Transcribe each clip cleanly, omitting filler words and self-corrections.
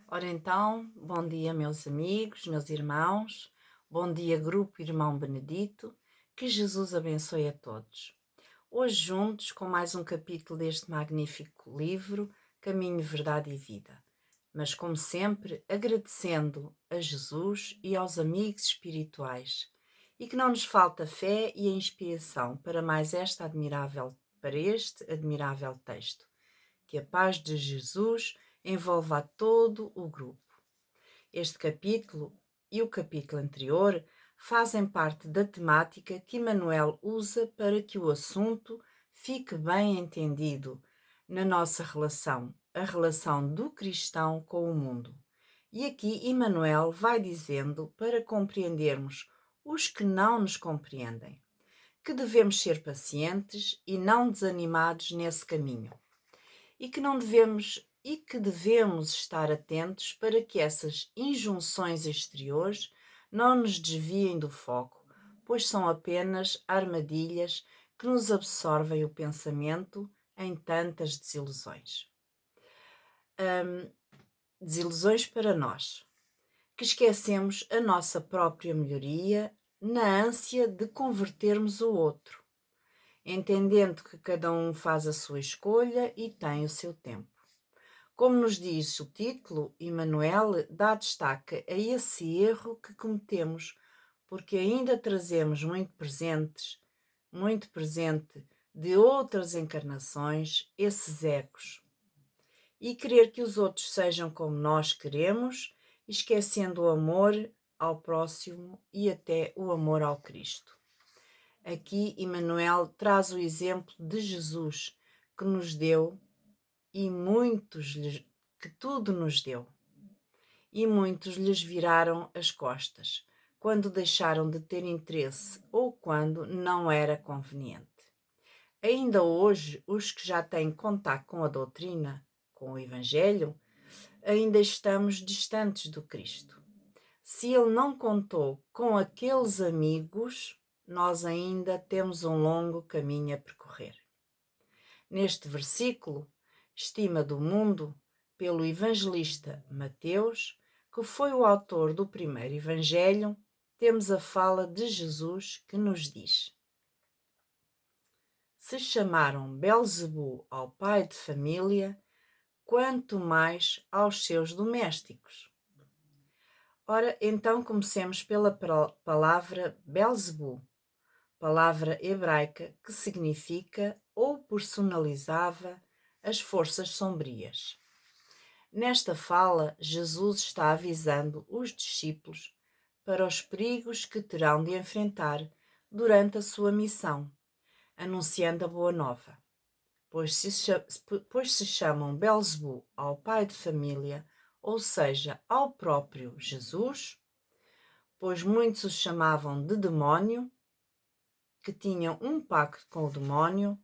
Ora então, bom dia, meus amigos, meus irmãos, bom dia, Grupo Irmão Benedito, que Jesus abençoe a todos. Hoje, juntos, com mais um capítulo deste magnífico livro, Caminho, Verdade e Vida. Mas, como sempre, agradecendo a Jesus e aos amigos espirituais, e que não nos falta fé e a inspiração para este admirável texto. Que a paz de Jesus envolva a todo o grupo. Este capítulo e o capítulo anterior fazem parte da temática que Emmanuel usa para que o assunto fique bem entendido na nossa relação, a relação do cristão com o mundo. E aqui Emmanuel vai dizendo para compreendermos os que não nos compreendem, que devemos ser pacientes e não desanimados nesse caminho e que devemos estar atentos para que essas injunções exteriores não nos desviem do foco, pois são apenas armadilhas que nos absorvem o pensamento em tantas desilusões. Desilusões para nós, que esquecemos a nossa própria melhoria na ânsia de convertermos o outro, entendendo que cada um faz a sua escolha e tem o seu tempo. Como nos diz o título, Emmanuel dá destaque a esse erro que cometemos, porque ainda trazemos muito presente de outras encarnações, esses ecos. E querer que os outros sejam como nós queremos, esquecendo o amor ao próximo e até o amor ao Cristo. Aqui Emmanuel traz o exemplo de Jesus, que nos deu que tudo nos deu. E muitos lhes viraram as costas, quando deixaram de ter interesse ou quando não era conveniente. Ainda hoje, os que já têm contato com a doutrina, com o Evangelho, ainda estamos distantes do Cristo. Se ele não contou com aqueles amigos, nós ainda temos um longo caminho a percorrer. Neste versículo, estima do mundo, pelo evangelista Mateus, que foi o autor do primeiro evangelho, temos a fala de Jesus que nos diz: se chamaram Belzebu ao pai de família, quanto mais aos seus domésticos. Ora, então comecemos pela palavra Belzebu, palavra hebraica que significa ou personalizava as forças sombrias. Nesta fala, Jesus está avisando os discípulos para os perigos que terão de enfrentar durante a sua missão, anunciando a boa nova. Pois se chamam Belzebu ao pai de família, ou seja, ao próprio Jesus, pois muitos o chamavam de demónio, que tinham um pacto com o demónio,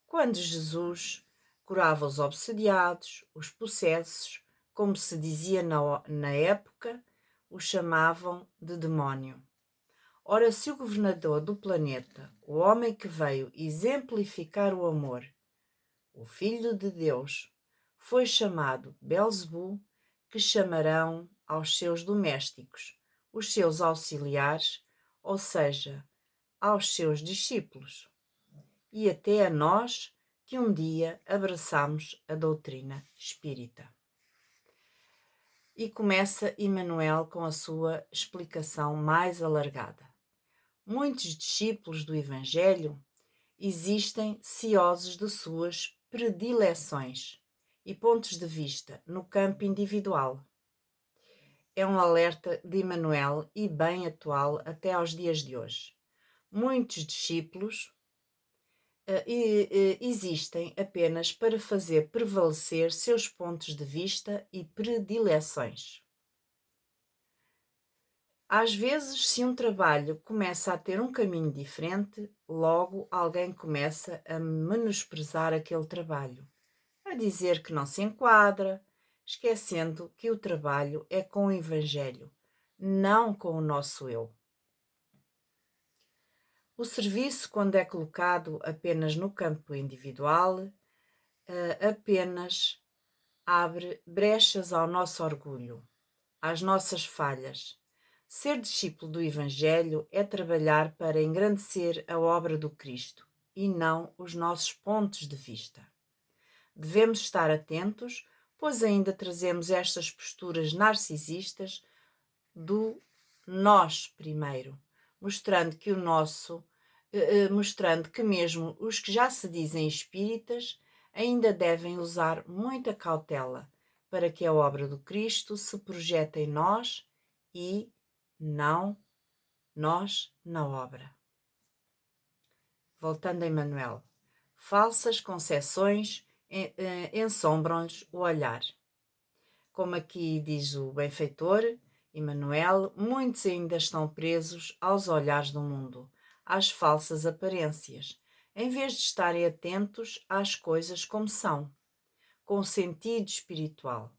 quando Jesus curava os obsediados, os possessos, como se dizia na época, o chamavam de demónio. Ora, se o governador do planeta, o homem que veio exemplificar o amor, o Filho de Deus, foi chamado Belzebu, que chamarão aos seus domésticos, os seus auxiliares, ou seja, aos seus discípulos, e até a nós que um dia abraçamos a doutrina espírita. E começa Emmanuel com a sua explicação mais alargada. Muitos discípulos do Evangelho existem ciosos de suas predileções e pontos de vista no campo individual. É um alerta de Emmanuel e bem atual até aos dias de hoje. Muitos discípulos existem apenas para fazer prevalecer seus pontos de vista e predileções. Às vezes, se um trabalho começa a ter um caminho diferente, logo alguém começa a menosprezar aquele trabalho, a dizer que não se enquadra, esquecendo que o trabalho é com o Evangelho, não com o nosso eu. O serviço, quando é colocado apenas no campo individual, apenas abre brechas ao nosso orgulho, às nossas falhas. Ser discípulo do Evangelho é trabalhar para engrandecer a obra do Cristo e não os nossos pontos de vista. Devemos estar atentos, pois ainda trazemos estas posturas narcisistas do nós primeiro, mostrando que mostrando que mesmo os que já se dizem espíritas ainda devem usar muita cautela para que a obra do Cristo se projete em nós e não nós na obra. Voltando a Emmanuel, falsas concepções ensombram-lhes o olhar. Como aqui diz o benfeitor Emmanuel, muitos ainda estão presos aos olhares do mundo, às falsas aparências, em vez de estarem atentos às coisas como são, com sentido espiritual.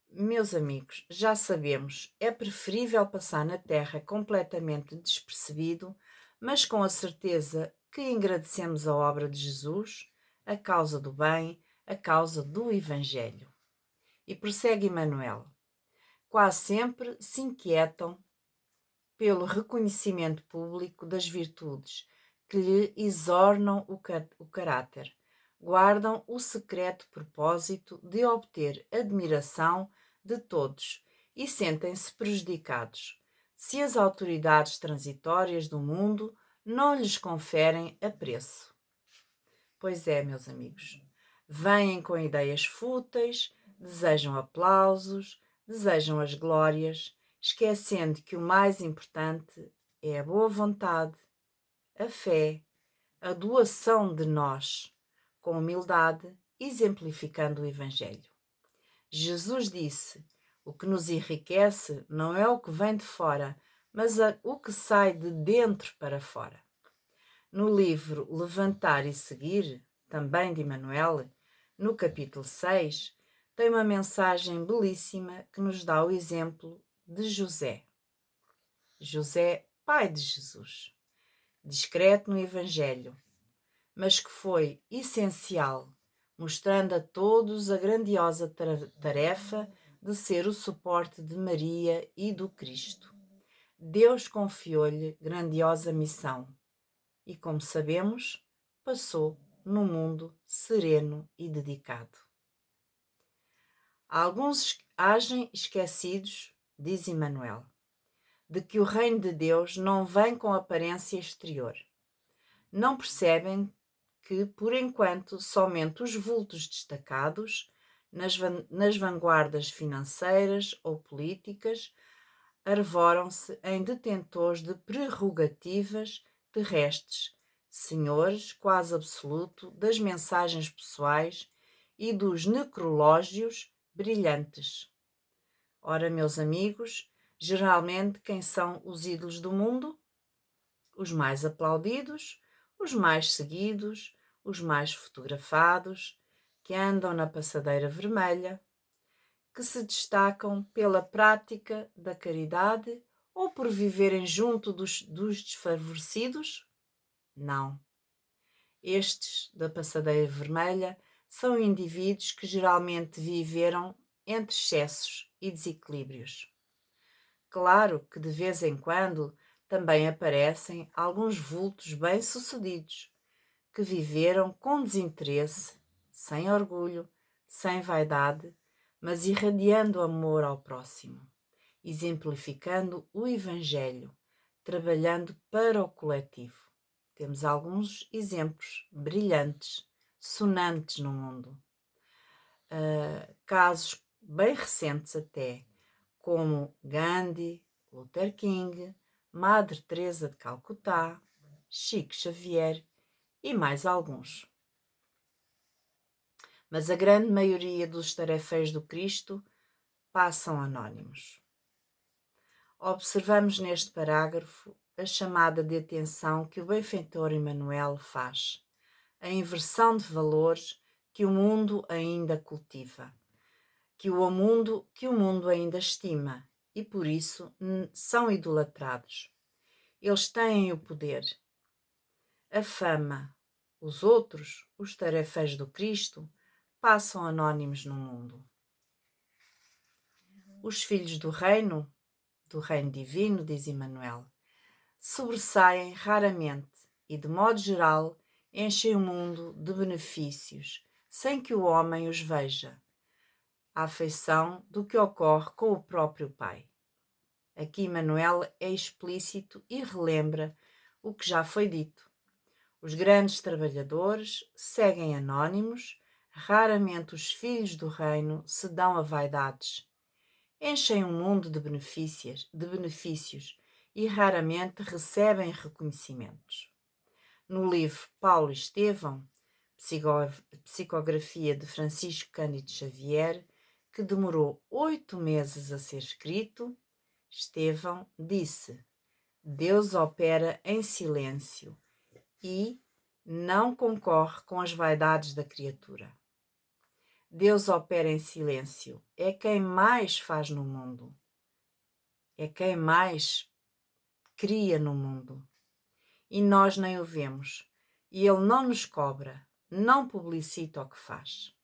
Meus amigos, já sabemos, é preferível passar na Terra completamente despercebido, mas com a certeza que agradecemos a obra de Jesus, a causa do bem, a causa do Evangelho. E prossegue Emmanuel. Quase sempre se inquietam pelo reconhecimento público das virtudes que lhe exornam o caráter. Guardam o secreto propósito de obter admiração de todos e sentem-se prejudicados se as autoridades transitórias do mundo não lhes conferem apreço. Pois é, meus amigos, vêm com ideias fúteis, desejam aplausos, desejam as glórias, esquecendo que o mais importante é a boa vontade, a fé, a doação de nós, com humildade, exemplificando o Evangelho. Jesus disse: o que nos enriquece não é o que vem de fora, mas o que sai de dentro para fora. No livro Levantar e Seguir, também de Emmanuel, no capítulo 6, tem uma mensagem belíssima que nos dá o exemplo de José. José, pai de Jesus, discreto no Evangelho, mas que foi essencial, mostrando a todos a grandiosa tarefa de ser o suporte de Maria e do Cristo. Deus confiou-lhe grandiosa missão e, como sabemos, passou num mundo sereno e dedicado. Alguns agem esquecidos, diz Emmanuel, de que o reino de Deus não vem com aparência exterior. Não percebem que, por enquanto, somente os vultos destacados nas vanguardas financeiras ou políticas arvoram-se em detentores de prerrogativas terrestres, senhores quase absoluto das mensagens pessoais e dos necrológios brilhantes. Ora, meus amigos, geralmente quem são os ídolos do mundo? Os mais aplaudidos, os mais seguidos, os mais fotografados, que andam na passadeira vermelha, que se destacam pela prática da caridade ou por viverem junto dos desfavorecidos? Não. Estes da passadeira vermelha são indivíduos que geralmente viveram entre excessos e desequilíbrios. Claro que de vez em quando também aparecem alguns vultos bem-sucedidos que viveram com desinteresse, sem orgulho, sem vaidade, mas irradiando amor ao próximo, exemplificando o Evangelho, trabalhando para o coletivo. Temos alguns exemplos brilhantes, sonantes no mundo. Casos bem recentes até, como Gandhi, Luther King, Madre Teresa de Calcutá, Chico Xavier e mais alguns. Mas a grande maioria dos tarefeiros do Cristo passam anónimos. Observamos neste parágrafo a chamada de atenção que o benfeitor Emmanuel faz, a inversão de valores que o mundo ainda cultiva, que o mundo ainda estima e por isso são idolatrados. Eles têm o poder, a fama. Os outros, os tarefeiros do Cristo, passam anónimos no mundo. Os filhos do reino divino, diz Emmanuel, sobressaem raramente e, de modo geral, enchem o mundo de benefícios, sem que o homem os veja, à afeição do que ocorre com o próprio Pai. Aqui Emmanuel é explícito e relembra o que já foi dito. Os grandes trabalhadores seguem anónimos, raramente os filhos do reino se dão a vaidades. Enchem um mundo de benefícios e raramente recebem reconhecimentos. No livro Paulo e Estevão, psicografia de Francisco Cândido Xavier, que demorou 8 meses a ser escrito, Estevão disse: Deus opera em silêncio e não concorre com as vaidades da criatura. Deus opera em silêncio, é quem mais faz no mundo, é quem mais cria no mundo. E nós nem o vemos, e Ele não nos cobra, não publicita o que faz.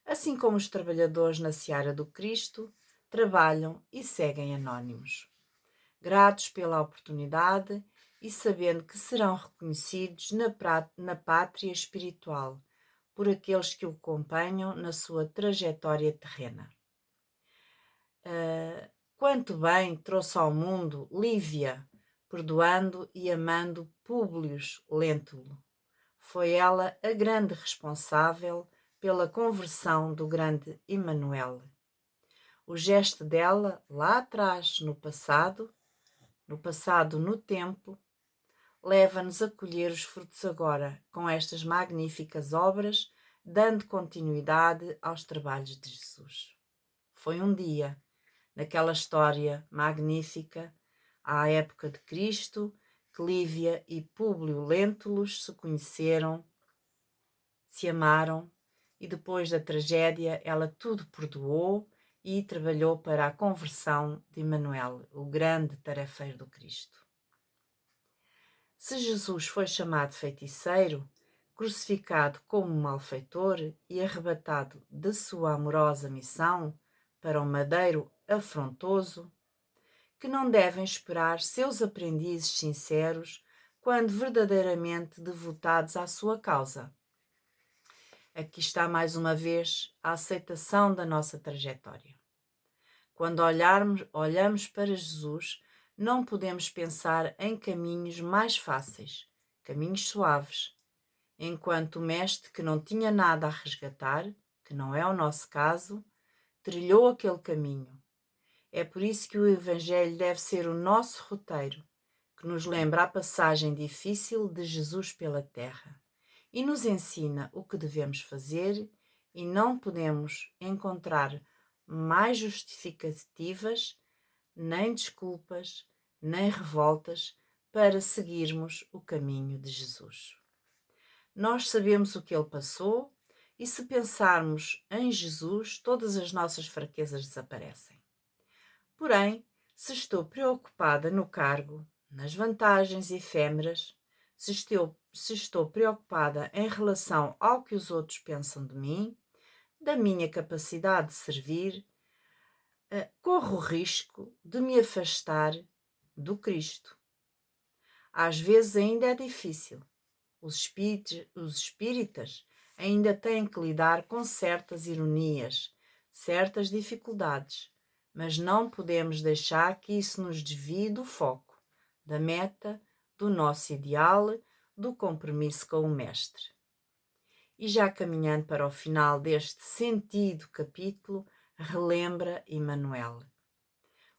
Assim como os trabalhadores na seara do Cristo trabalham e seguem anónimos, gratos pela oportunidade e sabendo que serão reconhecidos na pátria espiritual por aqueles que o acompanham na sua trajetória terrena. Quanto bem trouxe ao mundo Lívia, perdoando e amando Públio Lentulus. Foi ela a grande responsável pela conversão do grande Emmanuel. O gesto dela, lá atrás, no passado no tempo, leva-nos a colher os frutos agora, com estas magníficas obras, dando continuidade aos trabalhos de Jesus. Foi um dia, naquela história magnífica, à época de Cristo, que Lívia e Públio Lentulus se conheceram, se amaram, e depois da tragédia ela tudo perdoou e trabalhou para a conversão de Emmanuel, o grande tarefeiro do Cristo. Se Jesus foi chamado feiticeiro, crucificado como malfeitor e arrebatado de sua amorosa missão para um madeiro afrontoso, que não devem esperar seus aprendizes sinceros quando verdadeiramente devotados à sua causa. Aqui está mais uma vez a aceitação da nossa trajetória. Quando olhamos para Jesus, não podemos pensar em caminhos mais fáceis, caminhos suaves, enquanto o mestre que não tinha nada a resgatar, que não é o nosso caso, trilhou aquele caminho. É por isso que o Evangelho deve ser o nosso roteiro, que nos lembra a passagem difícil de Jesus pela terra e nos ensina o que devemos fazer, e não podemos encontrar mais justificativas, nem desculpas, nem revoltas para seguirmos o caminho de Jesus. Nós sabemos o que ele passou e, se pensarmos em Jesus, todas as nossas fraquezas desaparecem. Porém, se estou preocupada no cargo, nas vantagens efêmeras, se estou preocupada em relação ao que os outros pensam de mim, da minha capacidade de servir, corro o risco de me afastar do Cristo. Às vezes ainda é difícil. Os espíritas ainda têm que lidar com certas ironias, certas dificuldades, mas não podemos deixar que isso nos desvie do foco, da meta, do nosso ideal, do compromisso com o Mestre. E já caminhando para o final deste sentido capítulo, relembra Emmanuel: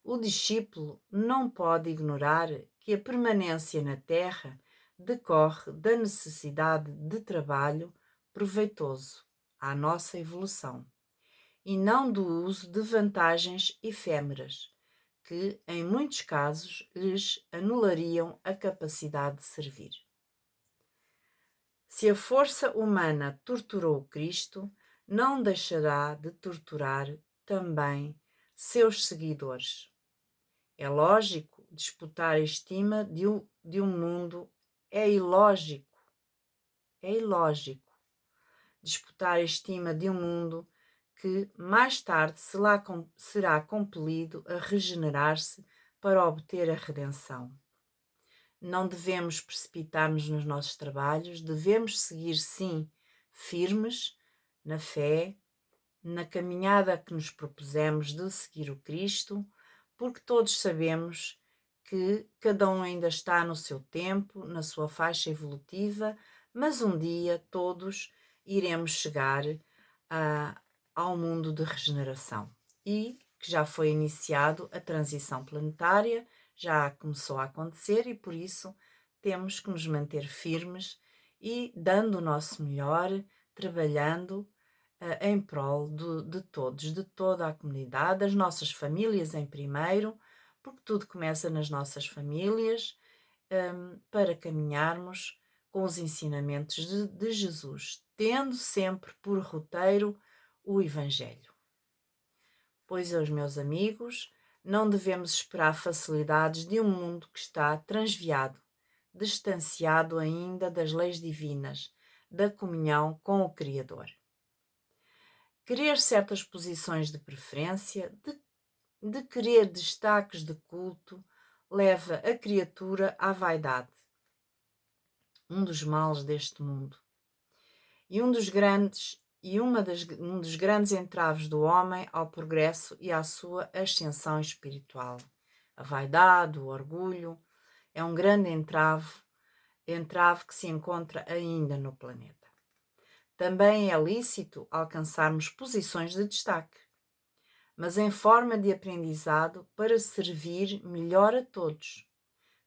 o discípulo não pode ignorar que a permanência na Terra decorre da necessidade de trabalho proveitoso à nossa evolução, e não do uso de vantagens efêmeras, que, em muitos casos, lhes anulariam a capacidade de servir. Se a força humana torturou Cristo, não deixará de torturar também seus seguidores. É lógico disputar a estima de um mundo, é ilógico disputar a estima de um mundo que mais tarde será compelido a regenerar-se para obter a redenção. Não devemos precipitar-nos nos nossos trabalhos, devemos seguir, sim, firmes na fé, na caminhada que nos propusemos de seguir o Cristo, porque todos sabemos que cada um ainda está no seu tempo, na sua faixa evolutiva, mas um dia todos iremos chegar ao mundo de regeneração e que já foi iniciado a transição planetária, já começou a acontecer e por isso temos que nos manter firmes e dando o nosso melhor, trabalhando em prol de todos, de toda a comunidade, das nossas famílias em primeiro, porque tudo começa nas nossas famílias, para caminharmos com os ensinamentos de Jesus, tendo sempre por roteiro o Evangelho. Pois, aos meus amigos, não devemos esperar facilidades de um mundo que está transviado, distanciado ainda das leis divinas, da comunhão com o Criador. Querer certas posições de preferência, de querer destaques de culto, leva a criatura à vaidade, um dos males deste mundo. E um dos grandes entraves do homem ao progresso e à sua ascensão espiritual. A vaidade, o orgulho, é um grande entrave que se encontra ainda no planeta. Também é lícito alcançarmos posições de destaque, mas em forma de aprendizado para servir melhor a todos,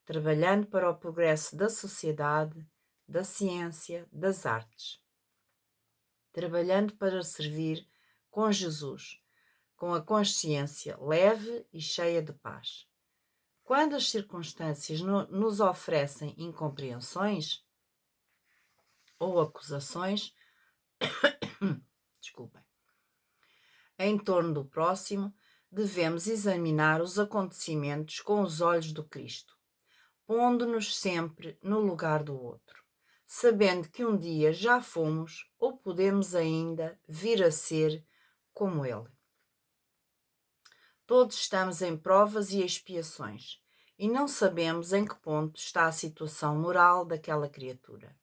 trabalhando para o progresso da sociedade, da ciência, das artes. Trabalhando para servir com Jesus, com a consciência leve e cheia de paz. Quando as circunstâncias nos oferecem incompreensões ou acusações, desculpem, em torno do próximo, devemos examinar os acontecimentos com os olhos do Cristo, pondo-nos sempre no lugar do outro, sabendo que um dia já fomos ou podemos ainda vir a ser como Ele. Todos estamos em provas e expiações e não sabemos em que ponto está a situação moral daquela criatura.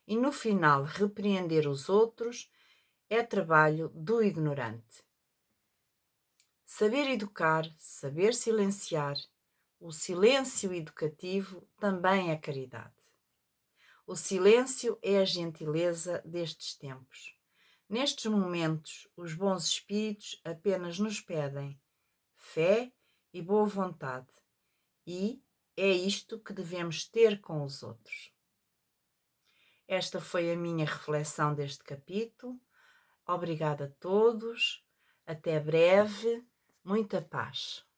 E no final, repreender os outros é trabalho do ignorante. Saber educar, saber silenciar, o silêncio educativo também é caridade. O silêncio é a gentileza destes tempos. Nestes momentos, os bons espíritos apenas nos pedem fé e boa vontade, e é isto que devemos ter com os outros. Esta foi a minha reflexão deste capítulo. Obrigada a todos. Até breve. Muita paz.